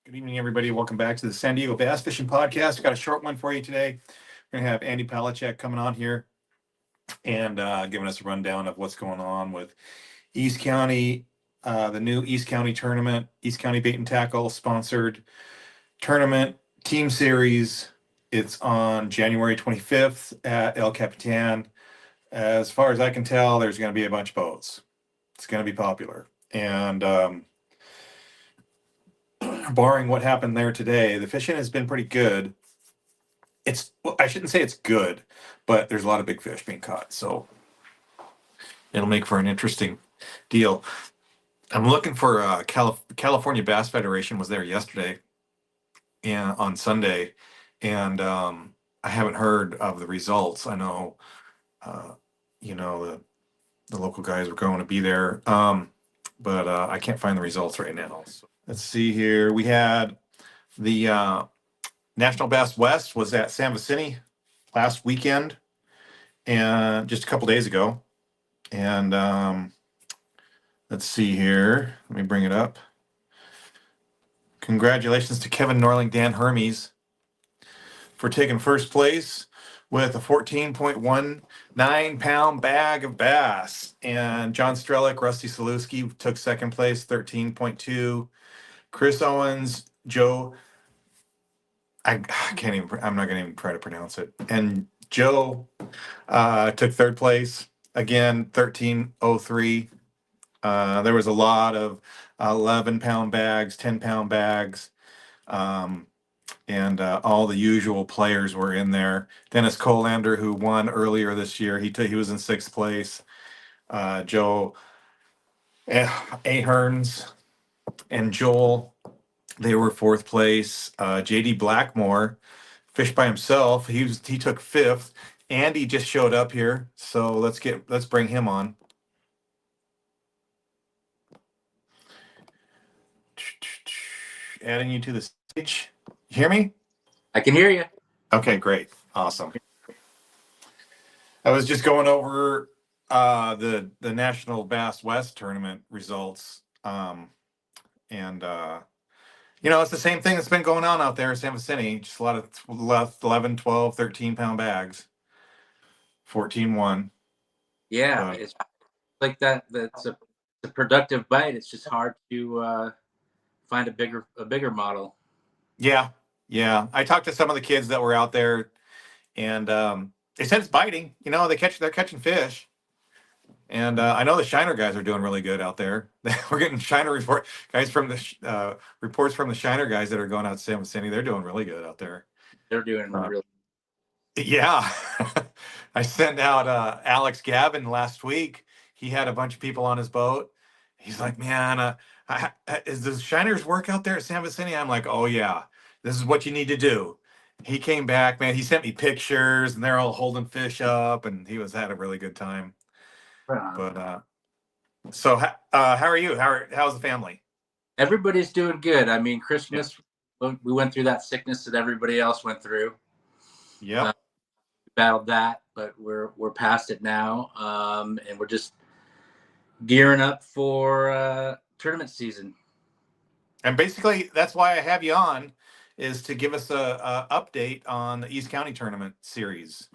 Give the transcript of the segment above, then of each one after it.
Good evening, everybody. Welcome back to the San Diego Bass Fishing Podcast. We've got a short one for you today. We're going to have Andy Palachek coming on here and giving us a rundown of what's going on with East County, the new East County tournament, East County Bait and Tackle sponsored tournament team series. It's on January 25th at El Capitan. As far as I can tell, there's going to be a bunch of boats. It's going to be popular. And barring what happened there today, the fishing has been pretty good. I shouldn't say it's good, but there's a lot of big fish being caught, so it'll make for an interesting deal. I'm looking for California Bass Federation was there yesterday and on Sunday, and I haven't heard of the results. I know, the local guys were going to be there, but I can't find the results right now. So let's see here. We had the National Bass West was at San Vicente last weekend and just a couple days ago. And let's see here. Let me bring it up. Congratulations to Kevin Norling, Dan Hermes for taking first place with a 14.19 pound bag of bass. And John Strelick, Rusty Saluski took second place, 13.2. Chris Owens, Joe, I'm not going to even try to pronounce it. And Joe took third place, again, 13.03. There was a lot of 11-pound bags, 10-pound bags, and all the usual players were in there. Dennis Colander, who won earlier this year, he was in sixth place. Joe Aherns and Joel, they were fourth place. JD Blackmore fished by himself. He took fifth. Andy just showed up here, so let's bring him on. Adding you to the stage. You hear me? I can hear you. Okay, great. Awesome. I was just going over the National Bass West tournament results. It's the same thing that's been going on out there in San Vicente. Just a lot of 11, 12, 13-pound bags. 14-1. Yeah, it's like that. That's a productive bite. It's just hard to find a bigger model. Yeah. I talked to some of the kids that were out there, and they said it's biting. They're catching fish. And I know the Shiner guys are doing really good out there. We're getting Shiner guys from the reports from the Shiner guys that are going out to San Vicente. They're doing really good out there. They're doing really. Yeah, I sent out Alex Gavin last week. He had a bunch of people on his boat. He's like, man, is the Shiners work out there at San Vicente? I'm like, oh yeah, this is what you need to do. He came back, man. He sent me pictures, and they're all holding fish up, and he had a really good time. But so how are you? How's the family? Everybody's doing good. I mean, Christmas, we went through that sickness that everybody else went through. Yeah, battled that, but we're past it now, and we're just gearing up for tournament season. And basically, that's why I have you on, is to give us a update on the East County tournament series.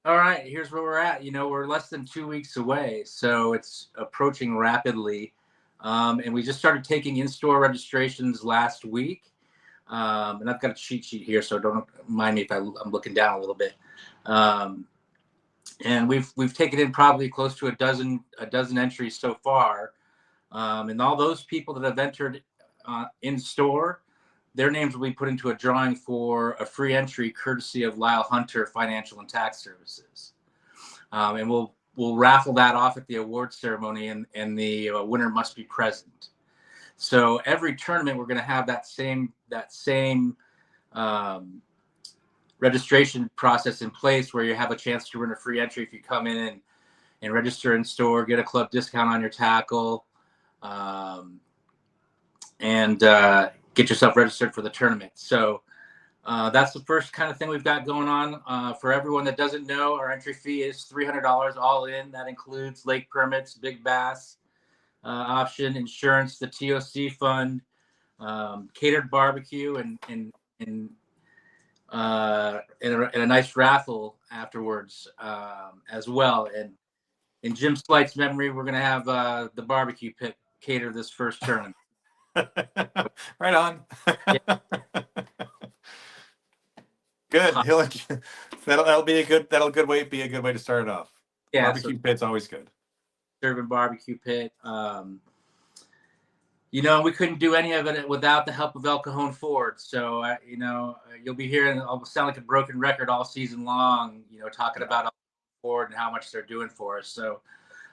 All right, here's where we're at. We're less than 2 weeks away, so it's approaching rapidly. And we just started taking in-store registrations last week. And I've got a cheat sheet here, so don't mind me if I'm looking down a little bit. And we've taken in probably close to a dozen entries so far. And all those people that have entered in store, their names will be put into a drawing for a free entry courtesy of Lyle Hunter Financial and Tax Services. And we'll raffle that off at the awards ceremony, and the winner must be present. So every tournament, we're going to have that same registration process in place, where you have a chance to win a free entry if you come in and register in store, get a club discount on your tackle, and get yourself registered for the tournament. So that's the first kind of thing we've got going on. For everyone that doesn't know, our entry fee is $300 all in. That includes lake permits, big bass option, insurance, the TOC fund, catered barbecue and a nice raffle afterwards as well. And in Jim Slight's memory, we're going to have the barbecue pit cater this first tournament. Right on. Yeah. Good. That'll be a good be a good way to start it off. Yeah, Barbecue pit's always good. Serving barbecue pit. We couldn't do any of it without the help of El Cajon Ford. So, you'll be hearing, I'll sound like a broken record all season long, talking about Ford and how much they're doing for us. So,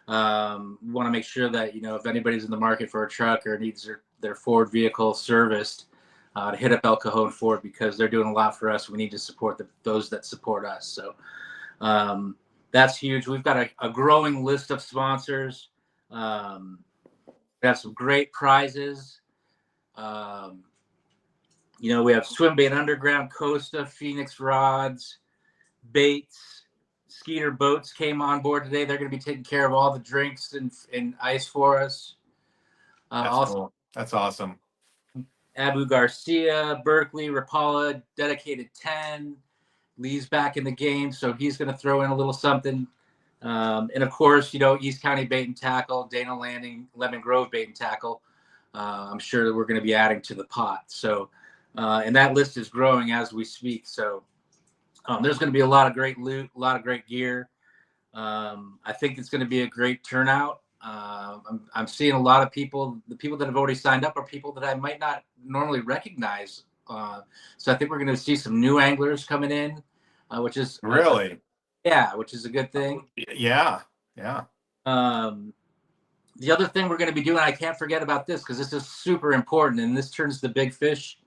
we want to make sure that, if anybody's in the market for a truck or needs their Ford vehicle serviced, to hit up El Cajon Ford, because they're doing a lot for us. We need to support those that support us. So, that's huge. We've got a growing list of sponsors. We have some great prizes. We have Swim Bait Underground, Costa, Phoenix Rods, Baits, Skeeter Boats came on board today. They're going to be taking care of all the drinks and ice for us. That's cool. That's awesome. Abu Garcia, Berkeley, Rapala, Dedicated 10. Lee's back in the game, so he's going to throw in a little something. And of course, East County Bait and Tackle, Dana Landing, Lemon Grove Bait and Tackle. I'm sure that we're going to be adding to the pot. So, and that list is growing as we speak. So, there's going to be a lot of great loot, a lot of great gear. I think it's going to be a great turnout. I'm seeing a lot of people. The people that have already signed up are people that I might not normally recognize. So I think we're going to see some new anglers coming in, which is really. Which is a good thing. Yeah. The other thing we're going to be doing, I can't forget about this because this is super important, and this turns the big fish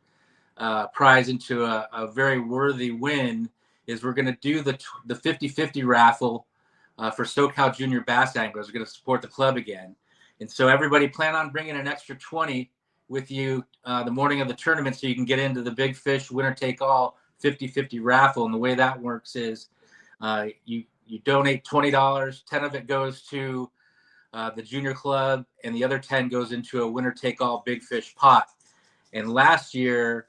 prize into a very worthy win, is we're going to do the 50-50 raffle for SoCal Junior Bass Anglers. We're going to support the club again. And so everybody plan on bringing an extra 20 with you the morning of the tournament so you can get into the big fish winner take all 50-50 raffle. And the way that works is you donate $20, 10 of it goes to the junior club, and the other 10 goes into a winner take all big fish pot. And last year,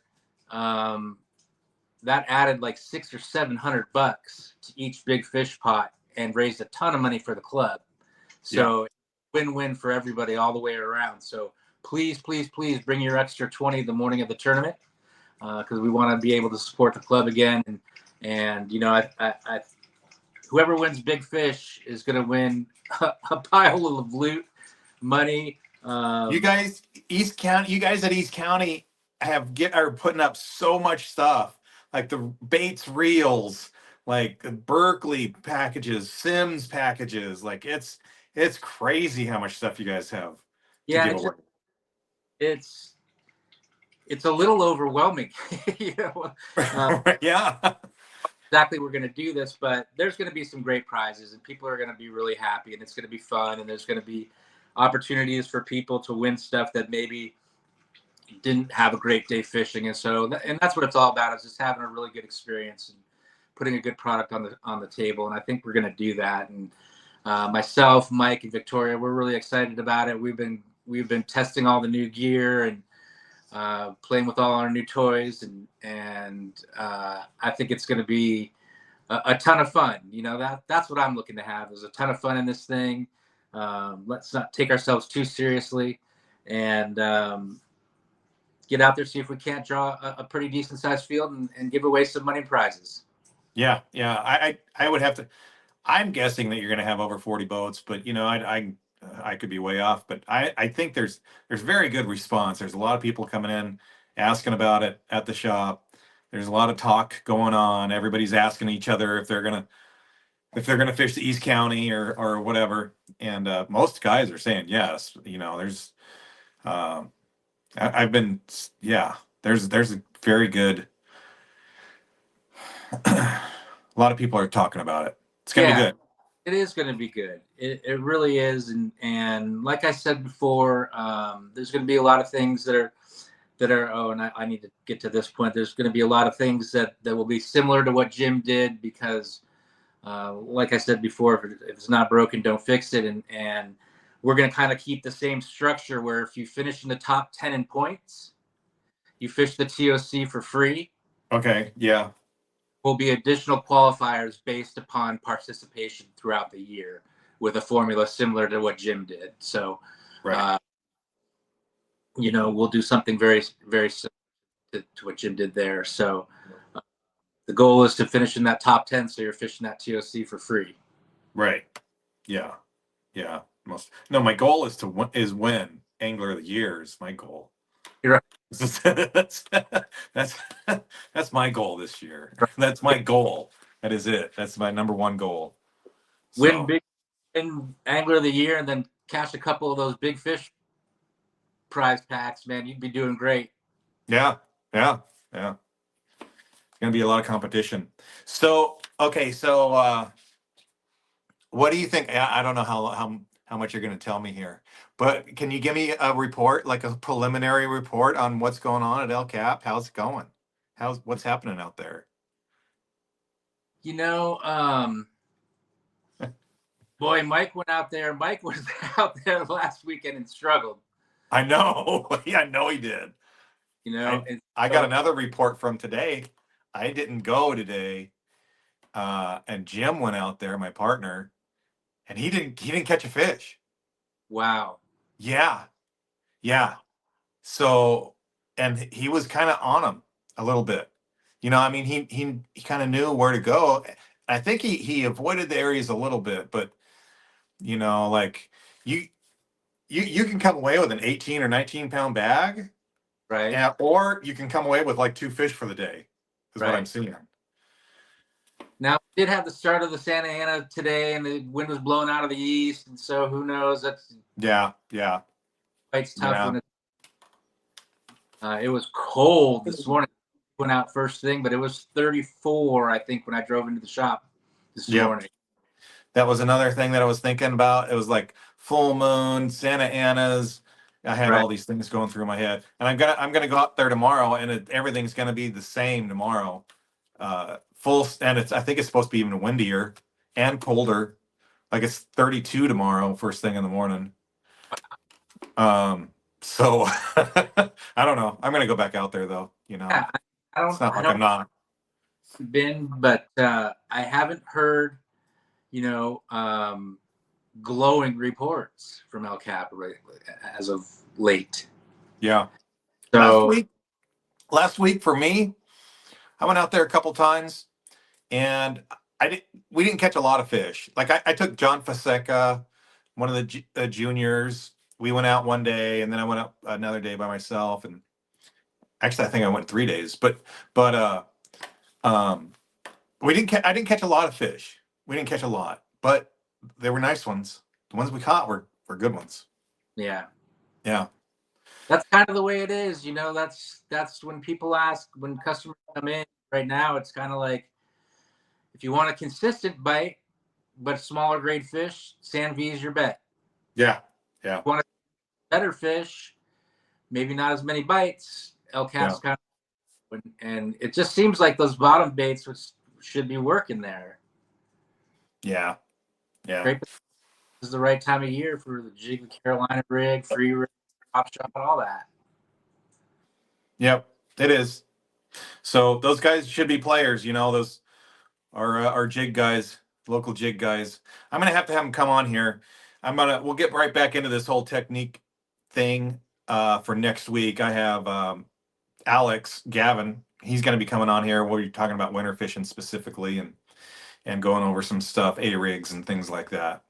that added like $600 or $700 to each big fish pot and raised a ton of money for the club. So win-win for everybody all the way around. So please bring your extra 20 the morning of the tournament, because we want to be able to support the club again. And I whoever wins big fish is going to win a pile of loot, money. You guys at East County are putting up so much stuff, like the Bates reels, like Berkeley packages, Sims packages. Like it's crazy how much stuff you guys have. Yeah, it's a little overwhelming. Yeah. Exactly, we're going to do this, but there's going to be some great prizes, and people are going to be really happy, and it's going to be fun, and there's going to be opportunities for people to win stuff that maybe didn't have a great day fishing. And so, and that's what it's all about, is just having a really good experience and putting a good product on the table. And I think we're going to do that. And myself, Mike, and Victoria, we're really excited about it. We've been testing all the new gear and playing with all our new toys, and I think it's going to be a ton of fun. That's what I'm looking to have, is a ton of fun in this thing. Let's not take ourselves too seriously, and get out there, see if we can't draw a pretty decent sized field and give away some money prizes. Yeah. I would have to. I'm guessing that you're going to have over 40 boats, but I could be way off, but I think there's very good response. There's a lot of people coming in asking about it at the shop. There's a lot of talk going on. Everybody's asking each other if they're gonna fish the East County or whatever. And most guys are saying yes. There's there's a very good. A lot of people are talking about it. It's gonna be good. It is going to be good. It really is. And like I said before, there's going to be a lot of things that are, and I need to get to this point. There's going to be a lot of things that will be similar to what Jim did, because like I said before, if it's not broken, don't fix it. And we're going to kind of keep the same structure, where if you finish in the top 10 in points, You fish the TOC for free. Okay. Yeah. Will be additional qualifiers based upon participation throughout the year with a formula similar to what Jim did. So, Right. we'll do something very, very similar to what Jim did there. So the goal is to finish in that top 10. So you're fishing that TOC for free. Right. Yeah. Yeah. No, my goal is to win Angler of the Year is my goal. You're right. that's that's my goal this year. That's my goal. That is it. That's my number one goal. Win Angler of the Year and then cash a couple of those big fish prize packs, man. You'd be doing great. Yeah. Yeah. Yeah. It's gonna be a lot of competition. So okay, so what do you think? I don't know how much you're going to tell me here, but can you give me a report, like a preliminary report on what's going on at El Cap? How's it going? What's happening out there? Boy, Mike went out there. Mike was out there last weekend and struggled. I know. Yeah, I know he did. I got another report from today. I didn't go today, and Jim went out there, my partner, and he didn't catch a fish. Wow. Yeah. Yeah. So, and he was kind of on him a little bit. I mean, he kind of knew where to go. I think he avoided the areas a little bit, but like you can come away with an 18 or 19 pound bag, right? Or you can come away with like 2 fish for the day, is what I'm seeing. Now, we did have the start of the Santa Ana today, and the wind was blowing out of the east, and so who knows? Yeah. It's tough when it was cold this morning. Went out first thing, but it was 34, I think, when I drove into the shop this morning. That was another thing that I was thinking about. It was like full moon, Santa Ana's. I had all these things going through my head, and I'm gonna go out there tomorrow, and everything's gonna be the same tomorrow. Full, and I think it's supposed to be even windier and colder. Like it's 32 tomorrow, first thing in the morning. So I don't know. I'm gonna go back out there though. Yeah, it's not like I'm not. Been, but I haven't heard, glowing reports from El Cap as of late. Yeah. So last week for me, I went out there a couple times, and we didn't catch a lot of fish. Like I took John Faseca, one of the juniors. We went out one day, and then I went out another day by myself. And actually, I think I went 3 days. But we didn't. I didn't catch a lot of fish. We didn't catch a lot, but they were nice ones. The ones we caught were good ones. Yeah. Yeah. That's kind of the way it is. That's when people ask, when customers come in right now, it's kind of like, if you want a consistent bite, but smaller grade fish, San V is your bet. Yeah. Yeah. If you want a better fish, maybe not as many bites, El Cap's kind of, and it just seems like those bottom baits should be working there. Yeah. Yeah. Great. This is the right time of year for the jig, the Carolina rig, free rig, top shot, all that. Yep, it is. So those guys should be players. Those are our jig guys, local jig guys. I'm gonna have to have them come on here. We'll get right back into this whole technique thing for next week. I have Alex Gavin. He's gonna be coming on here. We're talking about winter fishing specifically, and going over some stuff, A-rigs and things like that.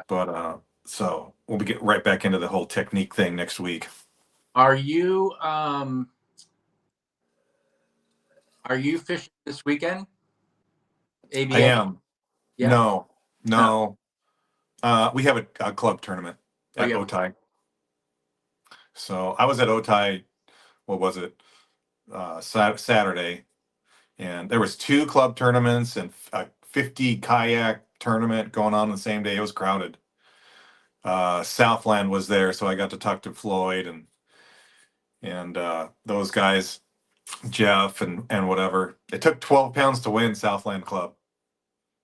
But so we'll be getting right back into the whole technique thing next week. Are you fishing this weekend? ABA? I am. Yeah. No. We have a club tournament at Otay. So I was at Otay, what was it? Saturday, and there was 2 club tournaments and a 50 kayak tournament going on the same day. It was crowded. Southland was there, so I got to talk to Floyd and those guys, Jeff and whatever. It took 12 pounds to win Southland Club.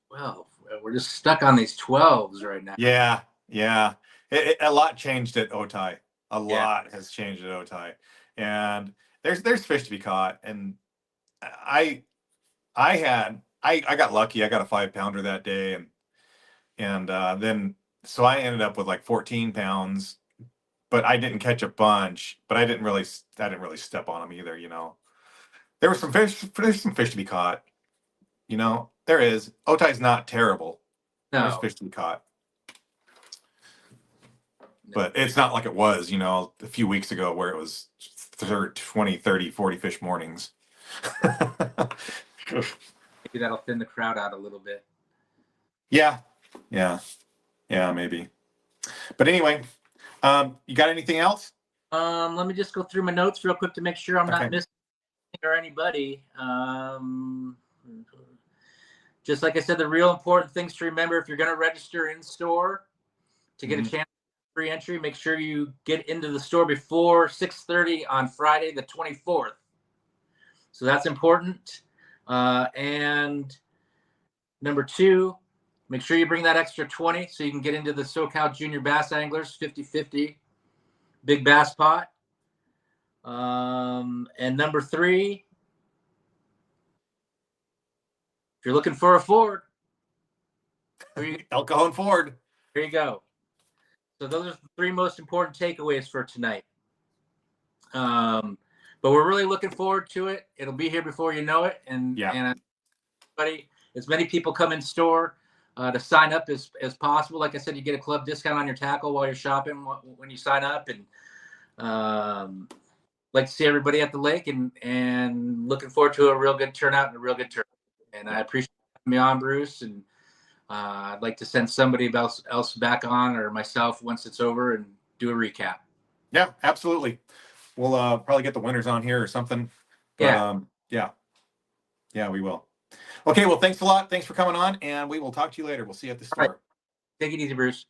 Well, we're just stuck on these 12s right now. Yeah. A lot changed at Otay. A lot has changed at Otay, and there's fish to be caught. And I got lucky. I got a 5-pounder that day, and then so I ended up with like 14 pounds, but I didn't catch a bunch. But I didn't really step on them either. There was some fish. There's some fish to be caught. There is. Otay's not terrible. No. There's fish to be caught. But it's not like it was, a few weeks ago where it was 20, 30, 40 fish mornings. Maybe that'll thin the crowd out a little bit. Yeah, maybe. But anyway, you got anything else? Let me just go through my notes real quick to make sure I'm not missing or anybody. Just like I said, the real important things to remember if you're going to register in store to get a chance for free entry, make sure you get into the store before 6:30 on Friday the 24th. So that's important. And number 2, make sure you bring that extra 20 so you can get into the SoCal Junior Bass Anglers 50-50 Big Bass Pot. And number 3, if you're looking for a Ford, El Cajon Ford. There you go. So those are the 3 most important takeaways for tonight. But we're really looking forward to it. It'll be here before you know it. And as many people come in store to sign up as possible. Like I said, you get a club discount on your tackle while you're shopping when you sign up. And like to see everybody at the lake and looking forward to a real good turnout and a real good tournament. And I appreciate having me on, Bruce. And I'd like to send somebody else back on, or myself, once it's over, and do a recap. Yeah, absolutely. We'll probably get the winners on here or something. But, yeah, we will. Okay, well, thanks a lot. Thanks for coming on, and we will talk to you later. We'll see you at the store. Right. Take it easy, Bruce.